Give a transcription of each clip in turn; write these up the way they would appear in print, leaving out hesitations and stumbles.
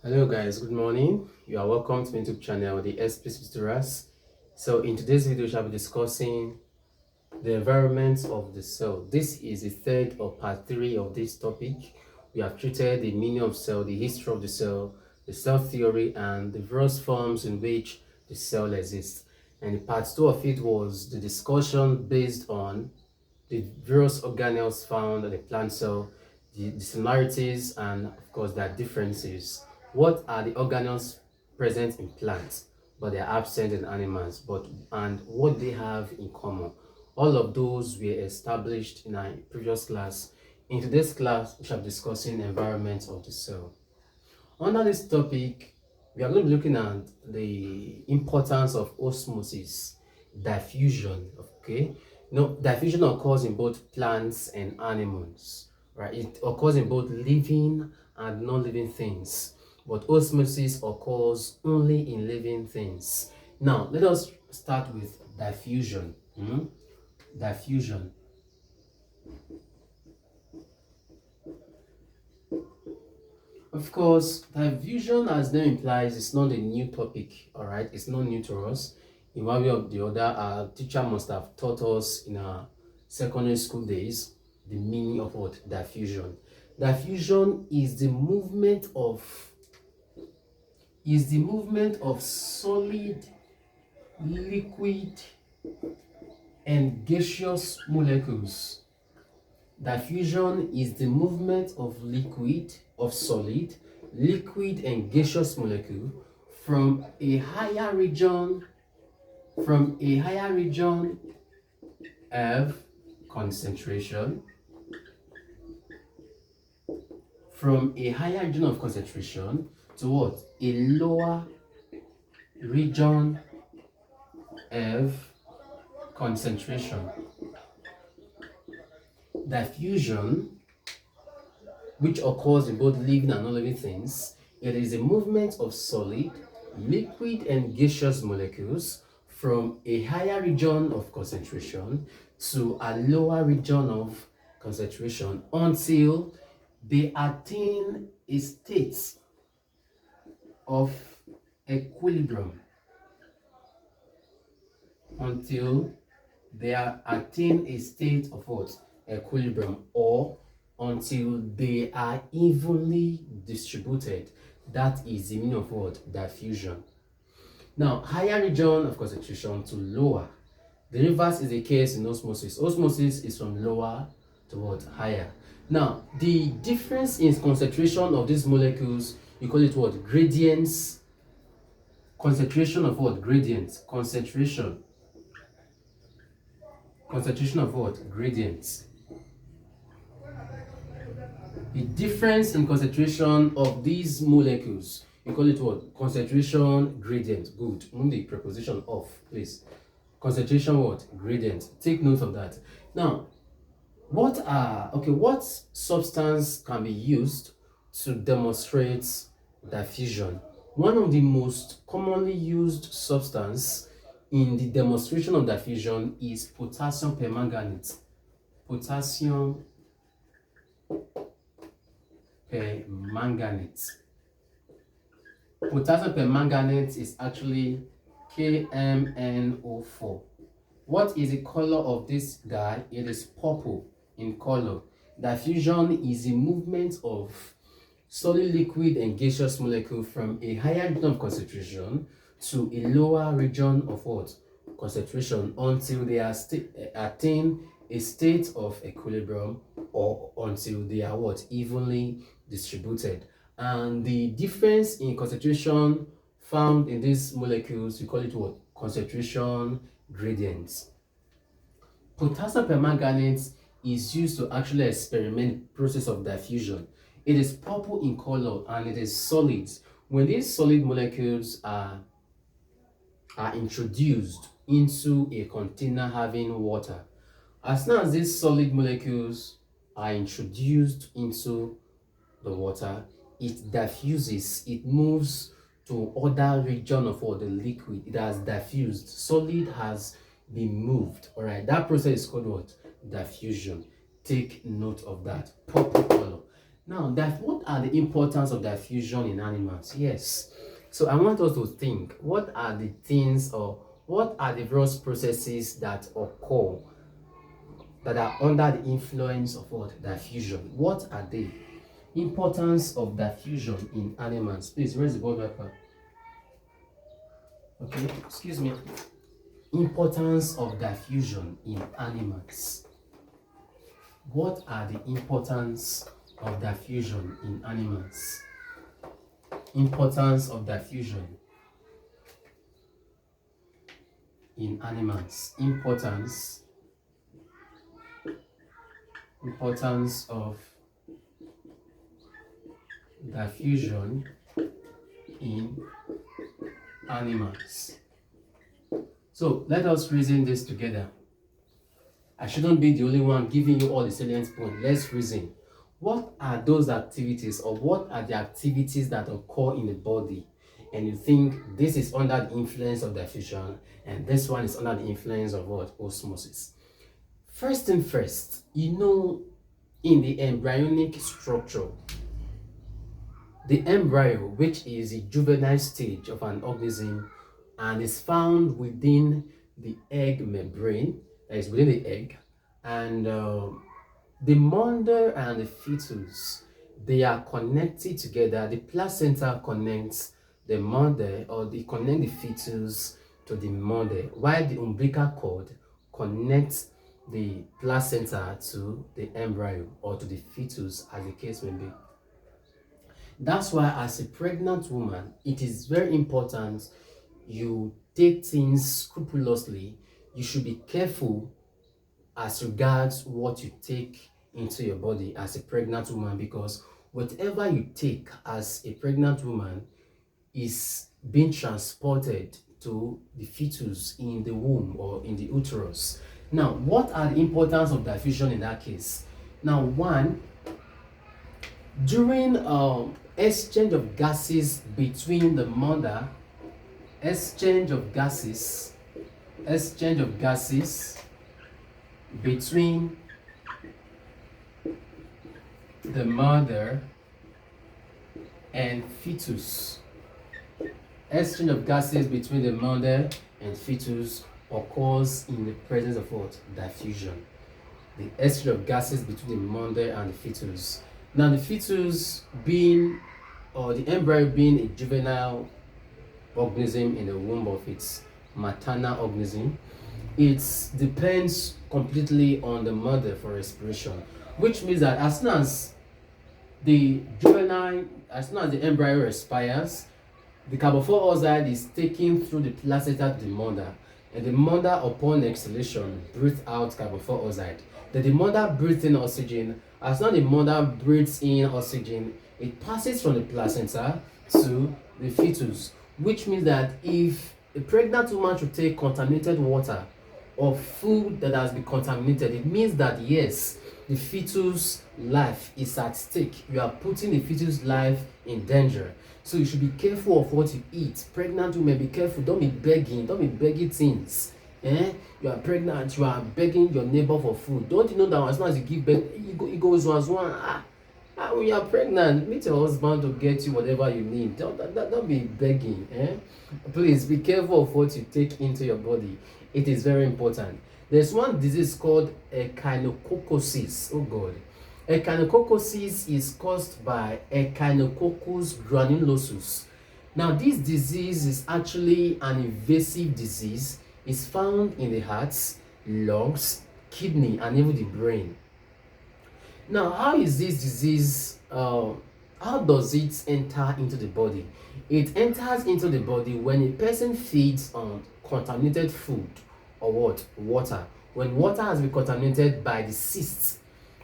Hello guys, good morning. You are welcome to my YouTube channel, the Explicit Tutorials. So in today's video, we shall be discussing the environment of the cell. This is the third or part 3 of this topic. We have treated the meaning of cell, the history of the cell theory, and the various forms in which the cell exists. And part 2 of it was the discussion based on the various organelles found in the plant cell, the similarities and of course their differences. What are the organelles present in plants but they are absent in animals, and what they have in common? All of those were established in our previous class. In today's class, we shall be discussing environment of the cell. Under this topic, we are going to be looking at the importance of osmosis, diffusion. Okay, diffusion occurs in both plants and animals, right? It occurs in both living and non-living things, but osmosis occurs only in living things. Now, let us start with diffusion. Diffusion. Of course, diffusion, as the name implies, is not a new topic, all right? It's not new to us. In one way or the other, our teacher must have taught us in our secondary school days the meaning of what? Diffusion. Diffusion is the movement of solid, liquid, and gaseous molecules. Diffusion is the movement of solid, liquid, and gaseous molecule from a higher region of concentration to what? A lower region of concentration. Diffusion, which occurs in both living and non-living things, it is a movement of solid, liquid, and gaseous molecules from a higher region of concentration to a lower region of concentration until they attain a state of equilibrium. Or until they are evenly distributed. That is the meaning of what? Diffusion. Now, higher region of concentration to lower. The reverse is the case in osmosis. Osmosis is from lower to what? Higher. Now, the difference in concentration of these molecules, you call it what? Gradients. Concentration of what? Gradients. Concentration of what? Gradients. The difference in concentration of these molecules, you call it what? Concentration gradient. Good. Move the preposition off, please. Concentration what? Gradient. Take note of that. Now, what substance can be used to demonstrate diffusion? One of the most commonly used substance in the demonstration of diffusion is potassium permanganate. Potassium permanganate. Potassium permanganate is actually KMnO4. What is the color of this guy? It is purple in color. Diffusion is the movement of solid, liquid, and gaseous molecule from a higher region of concentration to a lower region of what? Concentration until they are attain a state of equilibrium, or until they are what? Evenly distributed. And the difference in concentration found in these molecules, we call it what? Concentration gradients. Potassium permanganate is used to actually experiment process of diffusion. It is purple in color and it is solid. When these solid molecules are introduced into a container having water, as soon as these solid molecules are introduced into the water, it diffuses. It moves to other region of all the liquid. It has diffused. Solid has been moved. All right, that process is called what? Diffusion. Take note of that. Purple color. Now, what are the importance of diffusion in animals? Yes. So I want us to think, what are the things or what are the various processes that occur that are under the influence of what? Diffusion. What are they? Importance of diffusion in animals. Please, where's the board wiper? Okay, excuse me. Importance of diffusion in animals. What are the importance of diffusion in animals? Importance of diffusion in animals. Importance of diffusion in animals. So let us reason this together. I shouldn't be the only one giving you all the salient points. Let's reason. What are those activities, or what are the activities that occur in the body, and you think this is under the influence of diffusion and this one is under the influence of what? Osmosis. First thing first, in the embryonic structure, the embryo, which is the juvenile stage of an organism and is found within the egg membrane, that is within the egg, and the mother and the fetus, they are connected together. The placenta connects the mother, or they connect the fetus to the mother, while the umbilical cord connects the placenta to the embryo or to the fetus, as the case may be. That's why as a pregnant woman, it is very important you take things scrupulously. You should be careful as regards what you take into your body as a pregnant woman, because whatever you take as a pregnant woman is being transported to the fetus in the womb or in the uterus. Now, what are the importance of diffusion in that case? Now, one, during exchange of gases between the mother, exchange of gases between the mother and fetus. Exchange of gases between the mother and fetus occurs in the presence of what? Diffusion. The exchange of gases between the mother and the fetus. Now, the fetus being, or the embryo being, a juvenile organism in the womb of its maternal organism, it depends completely on the mother for respiration, which means that as soon as the embryo respires, the carbon dioxide is taken through the placenta to the mother, and the mother, upon exhalation, breathes out carbon dioxide. Then the mother breathes in oxygen. As soon as the mother breathes in oxygen, it passes from the placenta to the fetus, which means that if a pregnant woman should take contaminated water or food that has been contaminated, it means that yes, the fetus life is at stake. You are putting the fetus life in danger. So you should be careful of what you eat. Pregnant women, be careful. Don't be begging things. You are pregnant, you are begging your neighbor for food. Don't you know that as soon as you give birth, it goes one. When you are pregnant, meet your husband to get you whatever you need. Don't be begging. Please be careful of what you take into your body. It is very important. There's one disease called echinococcus. Oh God. Echinococcus is caused by Echinococcus granulosus. Now, this disease is actually an invasive disease. It's found in the heart, lungs, kidney, and even the brain. Now, how is this disease, how does it enter into the body? It enters into the body when a person feeds on contaminated food or what? Water. When water has been contaminated by the cysts.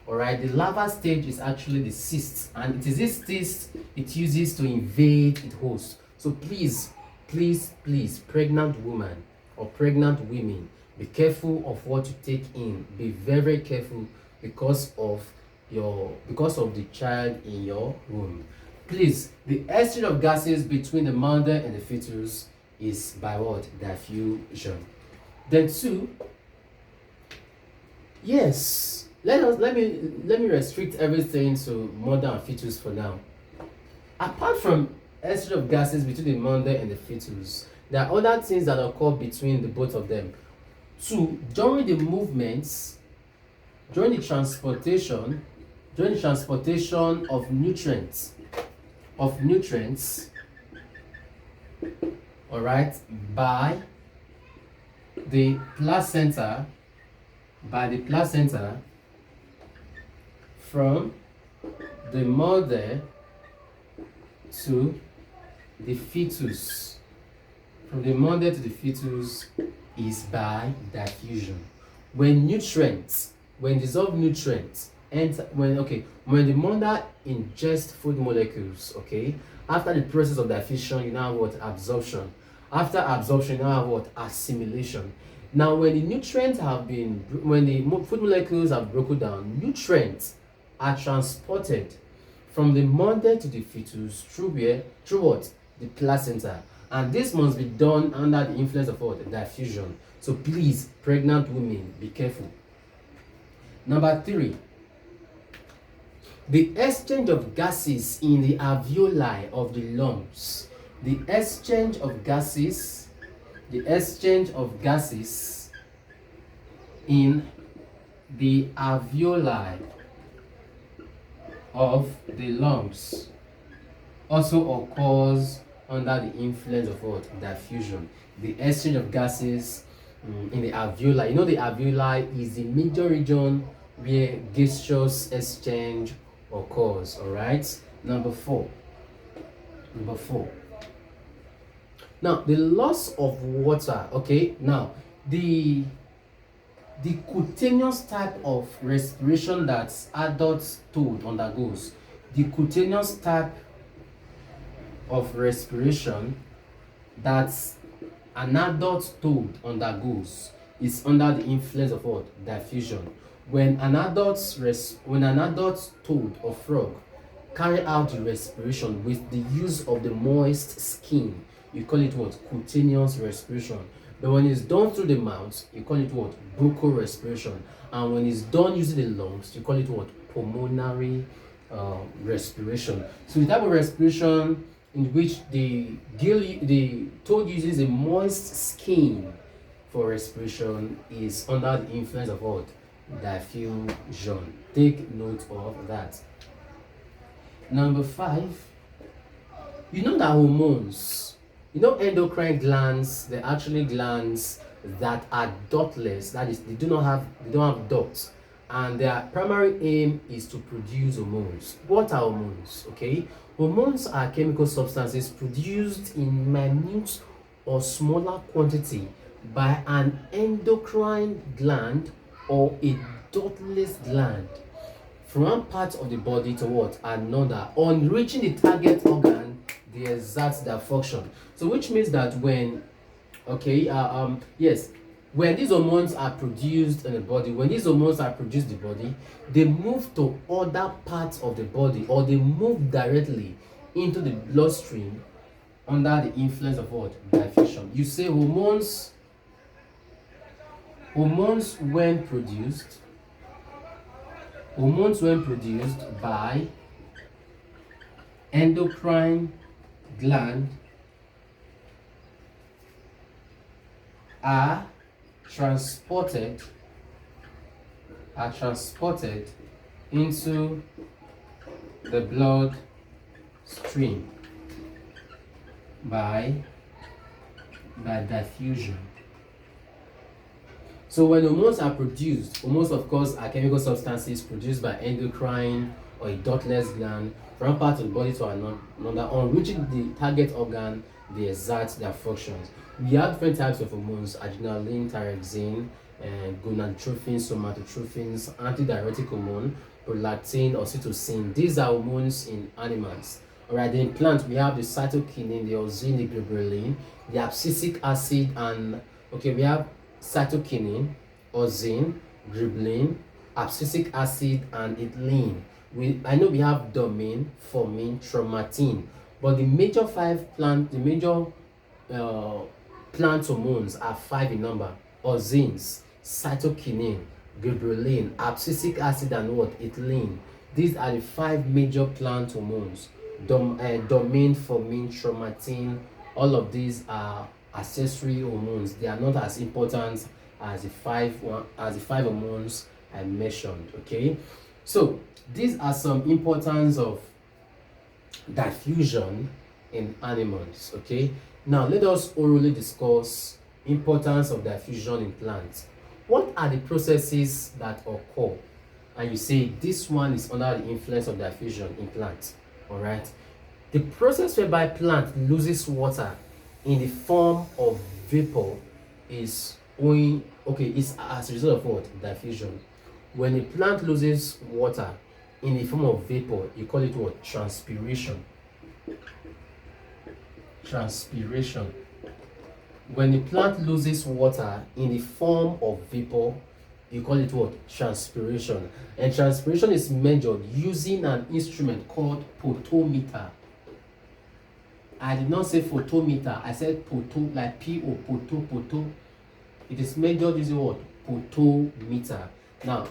Alright, the larval stage is actually the cysts, and it is this cyst it uses to invade its host. So please, pregnant woman or pregnant women, be careful of what you take in. Be very, very careful because of the child in your womb. Please, the exchange of gases between the mother and the fetus is by what? Diffusion. Then two, yes, Let me restrict everything to mother and fetus for now. Apart from exchange of gases between the mother and the fetus, there are other things that occur between the both of them. Two, during the movements, during the transportation of nutrients, all right, by the placenta, from the mother to the fetus, is by diffusion. When dissolved nutrients enter, when the mother ingests food molecules, after the process of diffusion, you now have what? Absorption. After absorption, you now have what? Assimilation. Now, when the food molecules have broken down, nutrients are transported from the mother to the fetus through where? Through what? The placenta. And this must be done under the influence of what? Diffusion. So please, pregnant women, be careful. Number 3, the exchange of gases in the alveoli of the lungs. The exchange of gases in the alveoli of the lungs also occurs under the influence of what? Diffusion. The exchange of gases in the alveoli. You know, the alveoli is the major region where gaseous exchange occurs. All right. Number 4. Now, the loss of water. Now, the cutaneous type of respiration that adult toad undergoes. The cutaneous type of respiration that an adult toad undergoes is under the influence of what? Diffusion. When an adult toad or frog carry out the respiration with the use of the moist skin, you call it what? Cutaneous respiration. But when it's done through the mouth, you call it what? Buccal respiration. And when it's done using the lungs, you call it what? Pulmonary respiration. So the type of respiration in which the toad uses a moist skin for respiration is under the influence of what? Diffusion. Take note of that. Number 5, you know that hormones, endocrine glands, they're actually glands that are ductless. That is, they don't have ducts, and their primary aim is to produce hormones. What are hormones? Hormones are chemical substances produced in minute or smaller quantity by an endocrine gland or a ductless gland from one part of the body to what? Another. On reaching the target organ, they exert their function. So which means that when when these hormones are produced in the body, they move to other parts of the body, or they move directly into the bloodstream under the influence of what? Diffusion. You say hormones when produced by endocrine gland are transported into the blood stream by diffusion. So when hormones are produced, hormones of course are chemical substances produced by endocrine or a ductless gland from one part of the body to another. On reaching the target organ, they exert their functions. We have different types of hormones: adrenaline, thyroxine, gonadotropins, somatotrophins, antidiuretic hormone, prolactin, oxytocin. These are hormones in animals. Alright, in plants we have the cytokinin, the ozine, the ghrelin, the abscisic acid, and we have cytokinin, ozine, ghrelin, abscisic acid, and ethylene. I know we have domain, formin, chromatin, but the major plant hormones are 5 in number: ozines, cytokinin, gibberellin, abscisic acid, and what? Ethylene. These are the 5 major plant hormones. Domain, formin, chromatin. All of these are accessory hormones. They are not as important as the five hormones I mentioned. Okay, so these are some importance of diffusion in animals. Okay, now let us orally discuss importance of diffusion in plants. What are the processes that occur? And you say this one is under the influence of diffusion in plants. All right, the process whereby plant loses water in the form of vapor is is as a result of what? Diffusion. When a plant loses water in the form of vapor, you call it what? Transpiration. Transpiration. When a plant loses water in the form of vapor, you call it what? Transpiration. And transpiration is measured using an instrument called photometer. I did not say photometer, I said photo, like P-O, photo. It is measured using what? Photometer. Now,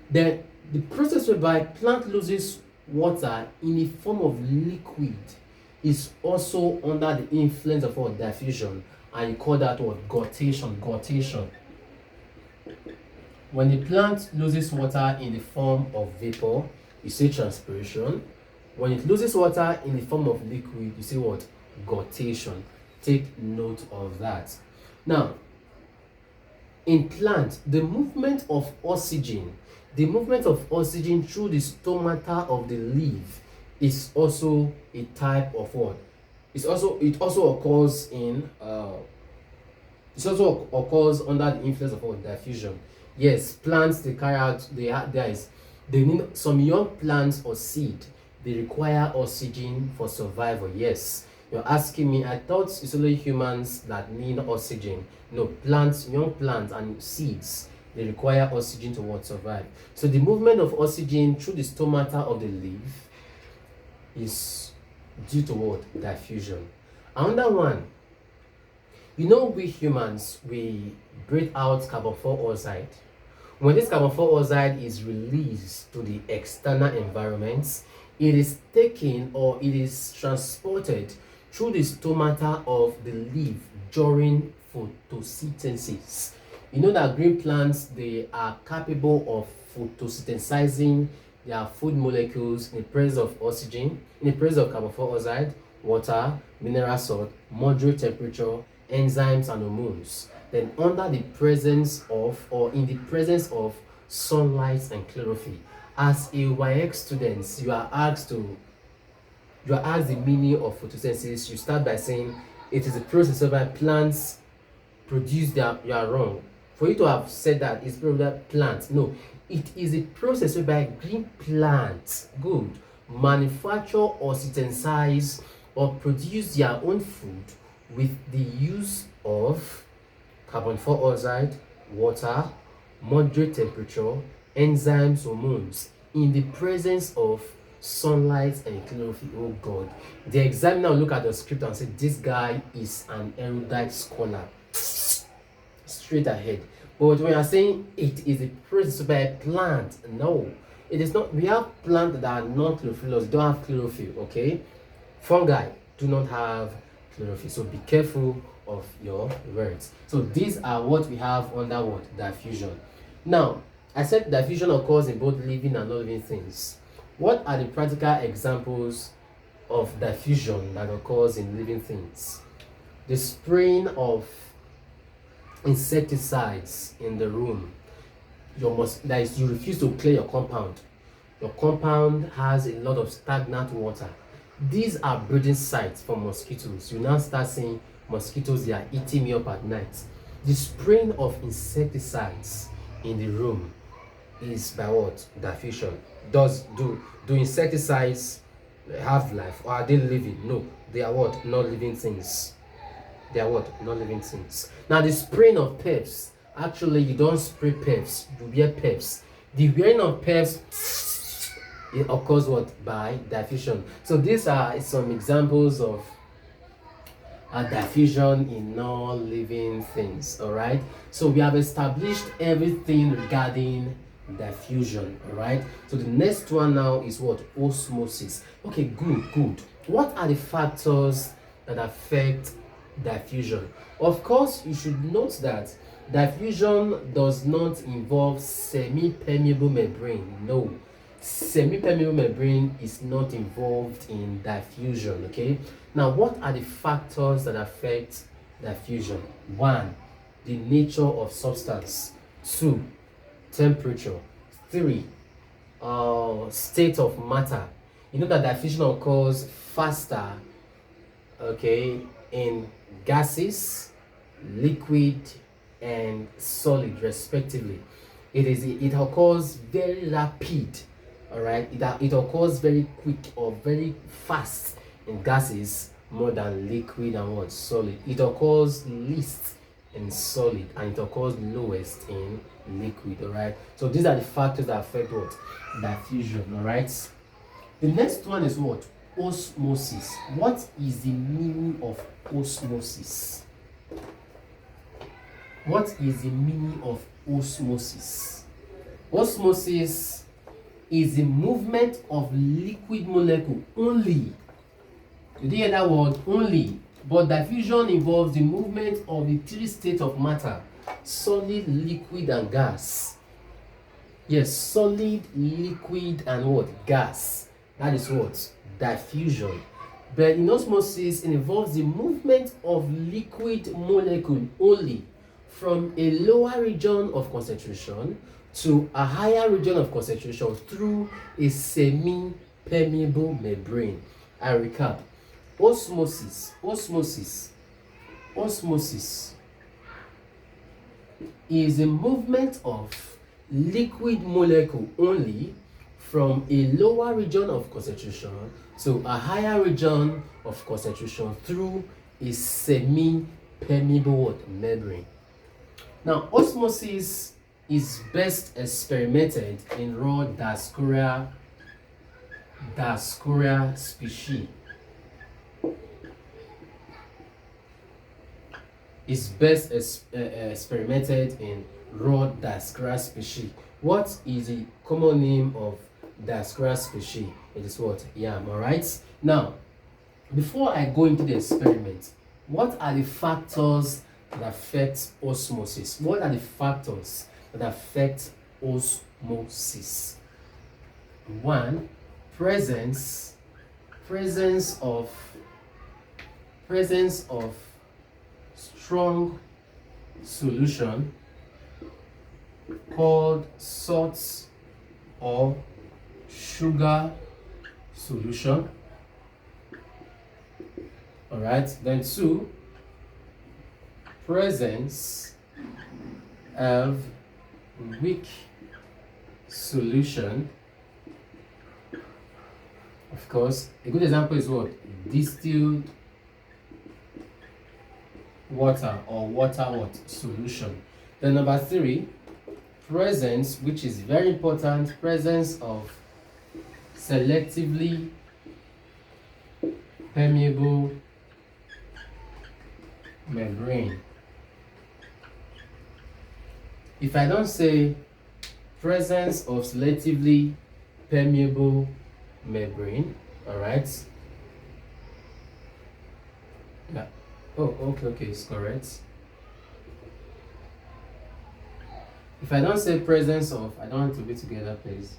the process whereby plant loses water in the form of liquid is also under the influence of what? Diffusion. And you call that what? Guttation. When the plant loses water in the form of vapor, you say transpiration. When it loses water in the form of liquid, you say what? Guttation. Take note of that. Now, in plants, the movement of oxygen through the stomata of the leaf is also a type of what? It also occurs under the influence of what? Diffusion. Yes, plants, they carry out, they need some young plants or seed, they require oxygen for survival. Yes, you're asking me, I thought it's only humans that need oxygen. No, plants, young plants and seeds, they require oxygen to what? Survive. So the movement of oxygen through the stomata of the leaf is due to what? Diffusion. Another one, we humans, we breathe out carbon dioxide. When this carbon dioxide is released to the external environment, it is taken or it is transported through the stomata of the leaf during photosynthesis. You know that green plants, they are capable of photosynthesizing their food molecules in the presence of oxygen, in the presence of carbon dioxide, water, mineral salt, moderate temperature, enzymes and hormones. Then under the presence of, or in the presence of, sunlight and chlorophyll. As a YX student, you are asked the meaning of photosynthesis. You start by saying it is a process whereby plants produce their, you are wrong. For you to have said that it's probably plants. No, it is a process whereby green plants, manufacture or synthesize or produce their own food with the use of carbon dioxide, water, moderate temperature, enzymes, hormones, in the presence of sunlight and chlorophyll. Oh God. The examiner will look at the script and say, this guy is an erudite scholar. Straight ahead. But when you're saying it is a process by a plant, no, it is not. We have plants that are not chlorophyllous, don't have chlorophyll, okay? Fungi do not have chlorophyll, so be careful of your words. So these are what we have under what? Diffusion. Now, I said diffusion occurs in both living and non-living things. What are the practical examples of diffusion that occurs in living things? The spraying of insecticides in the room. You refuse to clear your compound. Your compound has a lot of stagnant water. These are breeding sites for mosquitoes. You now start seeing mosquitoes, they are eating me up at night. The spraying of insecticides in the room is by what? Diffusion. Do insecticides have life, or are they living? No, they are what? Not living things. They are what? Not living things. Now the spraying of PEPs, actually you don't spray PEPs, you wear PEPs. The wearing of PEPs, it occurs what? By diffusion. So these are some examples of diffusion in non-living things. All right, so we have established everything regarding diffusion. All right, so the next one now is what? Osmosis. Okay, good. What are the factors that affect diffusion? Of course, you should note that diffusion does not involve semi-permeable membrane. No, semi-permeable membrane is not involved in diffusion. Okay, now what are the factors that affect diffusion? 1, the nature of substance. 2, temperature. 3, state of matter. You know that diffusion occurs faster, okay, in gases, liquid, and solid respectively. It occurs very rapid. All right, it occurs very quick or very fast in gases more than liquid and what? Solid. It occurs least in solid and it occurs lowest in liquid. All right, so these are the factors that affect what? Diffusion. All right, the next one is what? Osmosis. What is the meaning of osmosis? What is the meaning of osmosis? Osmosis is the movement of liquid molecule only. Did you hear that word? Only. But diffusion involves the movement of the 3 states of matter: solid, liquid, and gas. Yes, solid, liquid, and what? Gas. That is what? Diffusion. But in osmosis, it involves the movement of liquid molecule only from a lower region of concentration to a higher region of concentration through a semi-permeable membrane. I recap. Osmosis is a movement of liquid molecule only from a lower region of concentration to a higher region of concentration through a semi-permeable membrane. Now, osmosis is best experimented in raw Dioscorea species. Is best experimented in raw Dioscorea species. What is the common name of Dioscorea species? It is what? Yam. All right. Now, before I go into the experiment, what are the factors that affect osmosis? What are the factors that affect osmosis? 1, presence of strong solution called salts or sugar solution. All right, then 2, presence of weak solution. Of course, a good example is what? Distilled water or water what? Solution. Then number 3, presence, which is very important, presence of selectively permeable membrane. If I don't say presence of selectively permeable membrane, all right? Yeah. Oh, okay, it's correct. If I don't say presence of, I don't want to be together, please.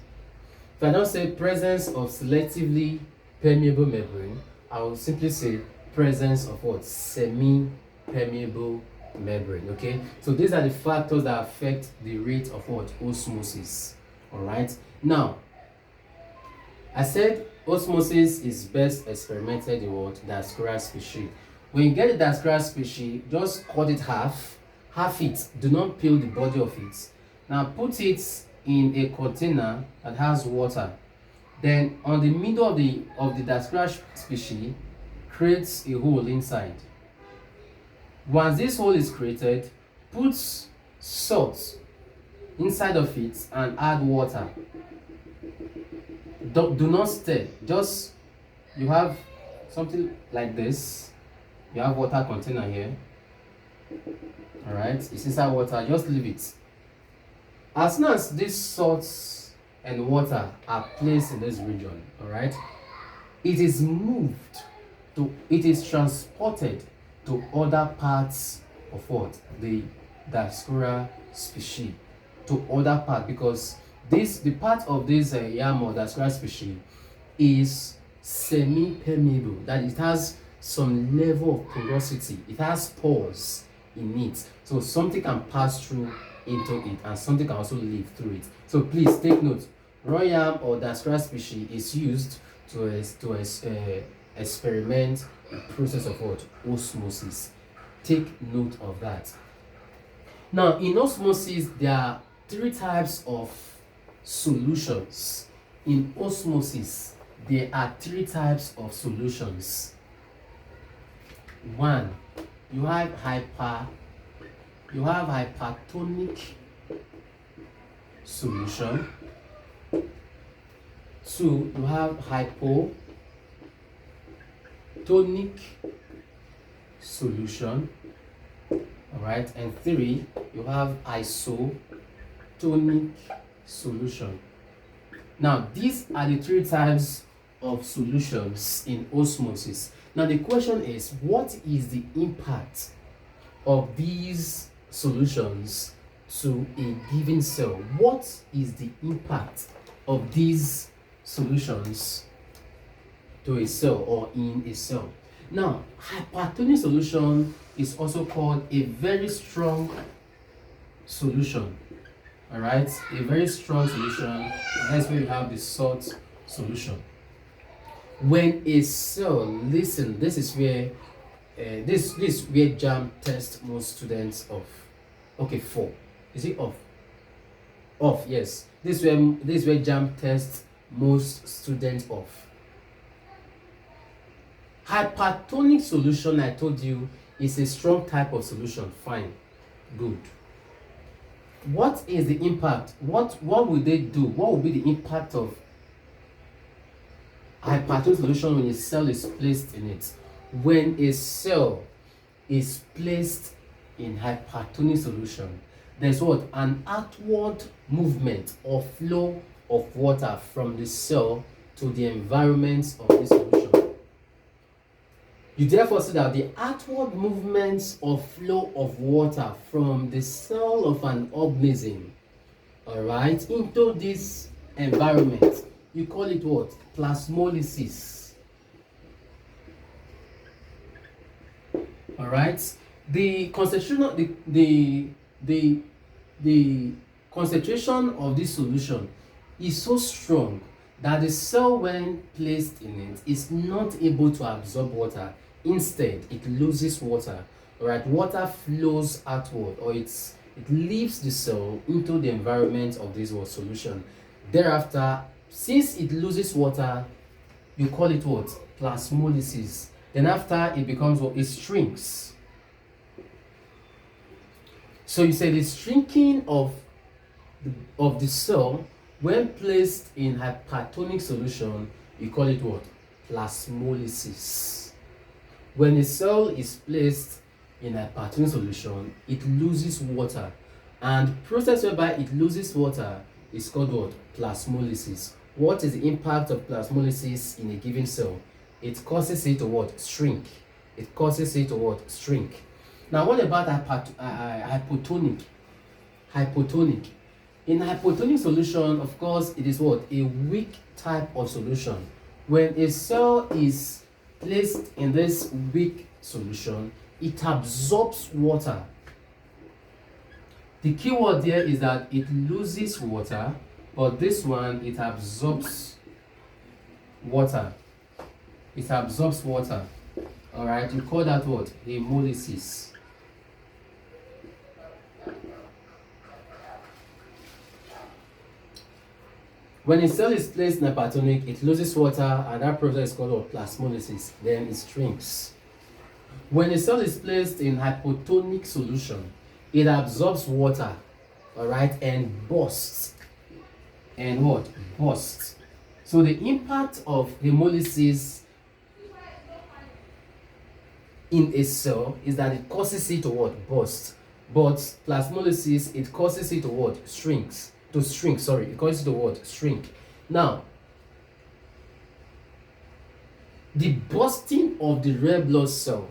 If I don't say presence of selectively permeable membrane, I will simply say presence of what? Semi-permeable membrane. Okay, so these are the factors that affect the rate of what? Osmosis. All right, now I said osmosis is best experimented in what? Dioscorea species. When you get the Dioscorea species, just cut it half it, do not peel the body of it. Now put it in a container that has water. Then on the middle of the Dioscorea species, creates a hole inside. Once this hole is created, put salt inside of it and add water. Do not stir. Just, you have something like this. You have water container here. All right, it's inside water. Just leave it. As soon as these salts and water are placed in this region, all right, it is moved it is transported to other parts of what? The Dioscura species, to other part, because the part of this yam or Dioscura species is semi-permeable, that it has some level of porosity, it has pores in it, so something can pass through into it and something can also live through it. So please take note, raw yam or Dioscura species is used to experiment the process of what? Osmosis. Take note of that. Now, in osmosis, there are three types of solutions. In osmosis, there are three types of solutions. One, you have hypertonic solution. Two, you have hypotonic solution. All right, and three, you have isotonic solution. Now, these are the three types of solutions in osmosis. Now, the question is, what is the impact of these solutions to a given cell? What is the impact of these solutions to a cell or in a cell? Now, hypertonic solution is also called a very strong solution. All right, a very strong solution. That's where you have the salt solution. When a cell, listen, this is where this where JAM test most students of. Okay, 4. Is it off? Off, yes. This is where JAM tests most students of. Hypertonic solution, I told you, is a strong type of solution. Fine, good. What is the impact? What will they do? What will be the impact of hypertonic solution when a cell is placed in it? When a cell is placed in hypertonic solution, there's what? An outward movement or flow of water from the cell to the environment of the solution. You therefore see that the outward movements or flow of water from the cell of an organism, all right, into this environment, you call it what? Plasmolysis. All right. The concentration of the concentration of this solution is so strong that the cell, when placed in it, is not able to absorb water. Instead, it loses water. All right, water flows outward, or it leaves the cell into the environment of this solution. Thereafter, since it loses water, you call it what? Plasmolysis. Then after, it becomes what? It shrinks. So you say the shrinking of the cell when placed in hypertonic solution, you call it what? Plasmolysis. When a cell is placed in hypertonic solution, it loses water, and process whereby it loses water is called what? Plasmolysis. What is the impact of plasmolysis in a given cell? It causes it to what? Shrink. It causes it to what? Shrink. Now, what about hypotonic? Hypotonic. In hypotonic solution, of course, it is what? A weak type of solution. When a cell is placed in this weak solution, it absorbs water. The key word there is that it loses water, but this one, it absorbs water. It absorbs water. All right, you call that what? Hemolysis. When a cell is placed in hypertonic, it loses water, and that process is called what? Plasmolysis. Then it shrinks. When a cell is placed in hypotonic solution, it absorbs water, all right, and bursts. And what? Bursts. So the impact of hemolysis in a cell is that it causes it to what? Burst. But plasmolysis, it causes it to what? It causes it to what? Shrink. Now, the bursting of the red blood cell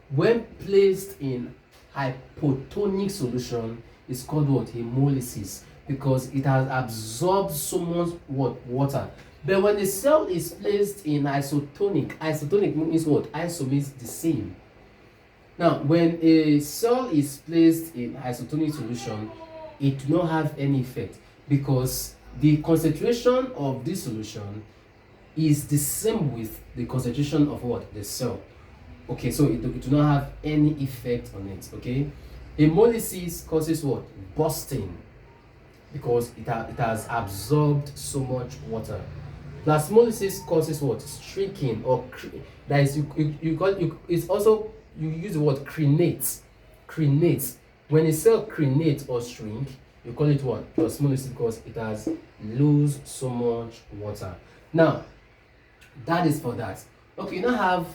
when placed in hypotonic solution is called what? Hemolysis, because it has absorbed so much water. But when the cell is placed in isotonic means what? Iso means the same. Now, when a cell is placed in isotonic solution, it do not have any effect because the concentration of this solution is the same with the concentration of what? The cell. Okay, so it do not have any effect on it. Okay, hemolysis causes what? Bursting, because it has absorbed so much water. Plasmolysis causes what? Shrinking, or that is it's also, you use the word crenate. When a cell crenate or shrink, you call it what? Plasmolysis, because it has lose so much water. Now, that is for that. Okay, you have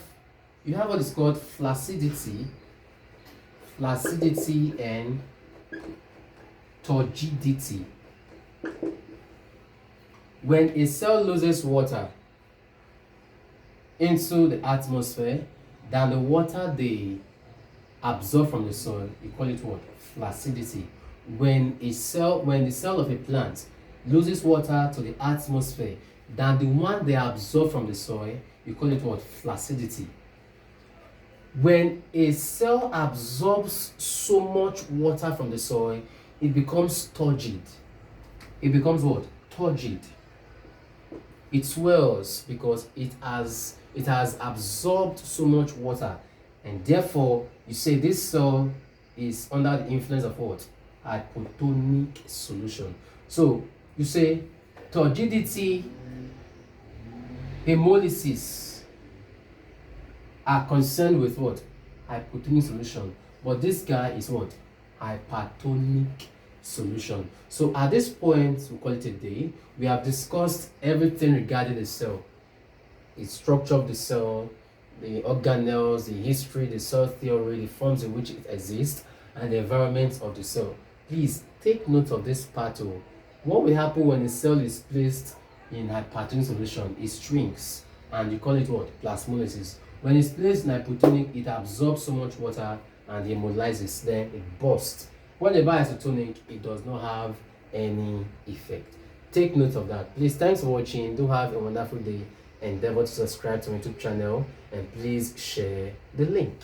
what is called flaccidity and turgidity. When a cell loses water into the atmosphere than the water they absorb from the soil, you call it what? Flaccidity. When the cell of a plant loses water to the atmosphere than the one they absorb from the soil, you call it what? Flaccidity. When a cell absorbs so much water from the soil, it becomes turgid. It becomes what? Turgid. It swells because it has absorbed so much water, and therefore you say this cell is under the influence of what? Hypotonic solution. So you say turgidity, hemolysis are concerned with what? Hypotonic solution. But this guy is what? Hypertonic solution. So at this point, we call it a day. We have discussed everything regarding the cell, the structure of the cell, the organelles, the history, the cell theory, the forms in which it exists, and the environment of the cell. Please take note of this part. What will happen when a cell is placed in hypertonic solution? It shrinks, and you call it what? Plasmolysis. When it's placed in hypotonic, it absorbs so much water and hemolyzes, then it bursts. When it's isotonic, it does not have any effect. Take note of that. Please, thanks for watching. Do have a wonderful day. Endeavor to subscribe to my YouTube channel, and please share the link.